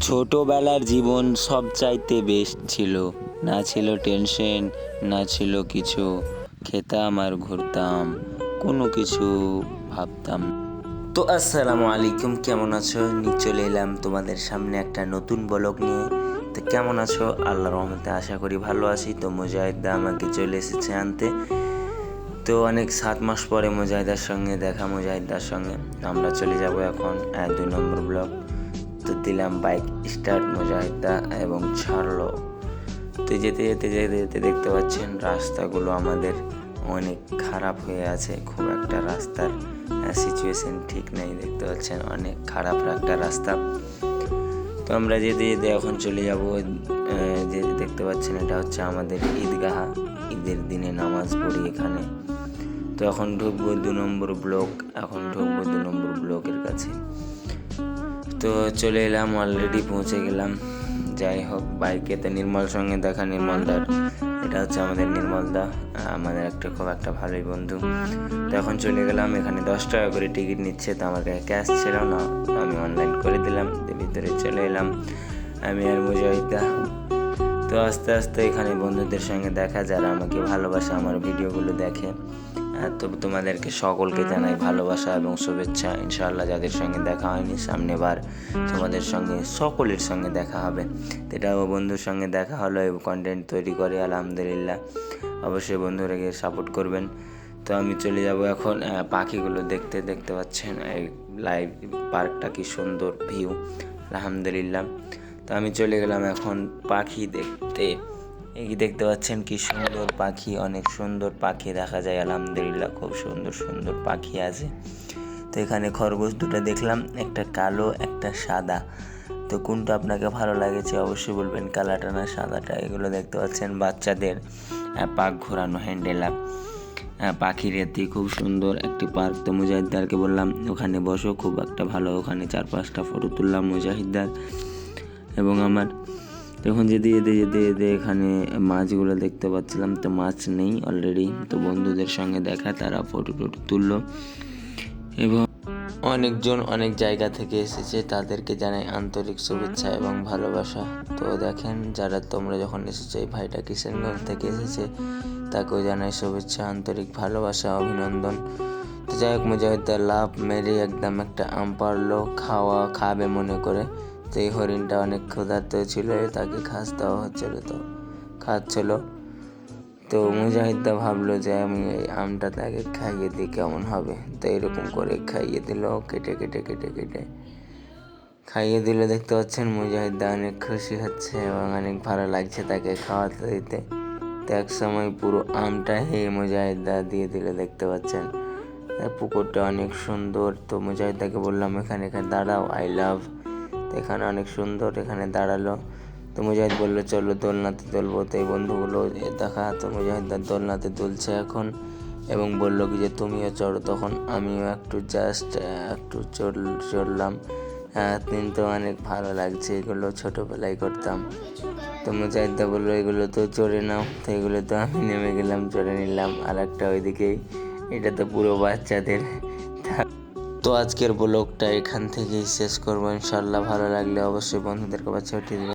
ছোটবেলার জীবন সবচাইতে বেস্ট ছিল। না ছিল টেনশন, না ছিল কিছু। খেতাম আর ঘুরতাম, কোনো কিছু ভাবতাম না। তো আসসালামু আলাইকুম, কেমন আছো? চলে এলাম তোমাদের সামনে একটা নতুন ব্লগ নিয়ে। তো কেমন আছো? আল্লাহর রহমতে আশা করি ভালো আছি। তো মুজাহিদা আমাকে চলে এসেছে আনতে। তো অনেক 7 মাস পরে মুজাহিদার সঙ্গে দেখা। মুজাহিদার সঙ্গে আমরা চলে যাব এখন 2 নম্বর ব্লক। তো দিলাম বাইক স্টার্ট, মুজাহিদা এবং ছাড়লো। তো যেতে যেতে যেতে যেতে দেখতে পাচ্ছেন রাস্তাগুলো আমাদের অনেক খারাপ হয়ে আছে। খুব একটা রাস্তার সিচুয়েশন ঠিক নেই, দেখতে পাচ্ছেন অনেক খারাপ একটা রাস্তা। তো আমরা যেতে যেতে এখন চলে যাব, যে দেখতে পাচ্ছেন এটা হচ্ছে আমাদের ঈদগাহ। ঈদের দিনে নামাজ পড়ি এখানে। তো এখন ঢুকবো 2 নম্বর ব্লক, এখন ঢুকবো 2 নম্বর ব্লকের কাছে। তো চলে এলাম, অলরেডি পৌঁছে গেলাম। যাই হোক, বাইকে তো নির্মল সঙ্গে দেখা, নির্মলদার। এটা হচ্ছে আমাদের নির্মলদা, আমাদের খুব একটা ভালোই বন্ধু। তো এখন চলে গেলাম, এখানে 10 টাকা করে টিকিট নিচ্ছে। তো আমার কাছে ক্যাশ ছিল না, আমি অনলাইন করে দিলাম। ভিতরে চলে এলাম আমি আর মুজাহিদা। তো আস্তে আস্তে এখানে বন্ধুদের সঙ্গে দেখা, যারা আমাকে ভালোবাসে, আমার ভিডিওগুলো দেখে। তো তোমাদেরকে সকলকে জানাই ভালোবাসা এবং শুভেচ্ছা। ইনশাআল্লাহ যাদের সঙ্গে দেখা হয়নি, সামনেবার তোমাদের সঙ্গে সকলের সঙ্গে দেখা হবে। এটাও বন্ধুর সঙ্গে দেখা হলো এবং কন্টেন্ট তৈরি করে, আলহামদুলিল্লাহ। অবশ্যই বন্ধুরা গিয়ে সাপোর্ট করবেন। তো আমি চলে যাব এখন পাখিগুলো দেখতে। দেখতে পাচ্ছেন এই লাইভ পার্কটা কি সুন্দর ভিউ, আলহামদুলিল্লাহ। তো আমি চলে গেলাম এখন পাখি দেখতে। এই দেখতে পাচ্ছেন কি সুন্দর পাখি, অনেক সুন্দর পাখি দেখা যায়, আলহামদুলিল্লাহ। খুব সুন্দর সুন্দর পাখি আছে। তো এখানে খরগোশ দুটো দেখলাম, একটা কালো একটা সাদা। তো কোনটা আপনাকে ভালো লাগেছে অবশ্যই বলবেন, কালাটা না সাদাটা। এগুলো দেখতে পাচ্ছেন বাচ্চাদের পাক ঘোরানো হ্যান্ডেল আপ পাখির এতে খুব সুন্দর একটি পার্ক। তো মুজাহিদদারকে বললাম ওখানে বসো, খুব একটা ভালো। ওখানে 4-5টা ফটো তুললাম মুজাহিদদার এবং আমার। তখন যেতে যেতে যেতে যেতে এখানে মাছগুলো দেখতে পাচ্ছিলাম, তো মাছ নেই অলরেডি। তো বন্ধুদের সঙ্গে দেখা, তারা ফটো তুললো এবং অনেকজন অনেক জায়গা থেকে এসেছে, তাদেরকে জানাই আন্তরিক শুভেচ্ছা এবং ভালোবাসা। তো দেখেন, যারা তোমরা যখন এসেছো, এই ভাইটা কিশোরগঞ্জ থেকে এসেছে, তাকেও জানাই শুভেচ্ছা, আন্তরিক ভালোবাসা, অভিনন্দন। তো যাই হোক, মুজাহিদদার লাভ মেরে একদম একটা আম পারলো, খাবে মনে করে। তো এই হরিণটা অনেক ক্ষুধার্ত ছিল, তাকে ঘাস দেওয়া হচ্ছিল, তো খাচ্ছিল। তো মুজাহিদদা ভাবলো যে আমি এই আমটা তাকে খাইয়ে দিই, কেমন হবে। তো এরকম করে খাইয়ে দিল, কেটে কেটে কেটে কেটে খাইয়ে দিল। দেখতে পাচ্ছেন মুজাহিদদা অনেক খুশি হচ্ছে এবং অনেক ভালো লাগছে তাকে খাওয়াতে দিতে। তো এক সময় পুরো আমটা মুজাহিদদা দিয়ে দিল, দেখতে পাচ্ছেন। পুকুরটা অনেক সুন্দর। তো মুজাহিদদাকে বললাম এখানে দাঁড়াও, আই লাভ। তো এখানে অনেক সুন্দর, এখানে দাঁড়ালো। তো মুজাহিদ বললো চলো দোলনাতে তুলবো। তো এই বন্ধুগুলো দেখা, তো মুজাহিদদার দোলনাতে তুলছে এখন এবং বললো কি যে তুমিও চড়ো। তখন আমিও একটু চড়লাম। কিন্তু অনেক ভালো লাগছে, এগুলো ছোটোবেলায় করতাম। তো মুজাহিদদা বললো এগুলো তো চড়ে নাও। তো এগুলো তো আমি নেমে গেলাম, চড়ে নিলাম। আর একটা ওইদিকেই, এটা তো পুরো বাচ্চাদের। তো আজকের ব্লগটা এখান থেকেই শেষ করবো ইনশাল্লাহ। ভালো লাগলে অবশ্যই বন্ধুদের কাছে ছড়িয়ে দিবেন।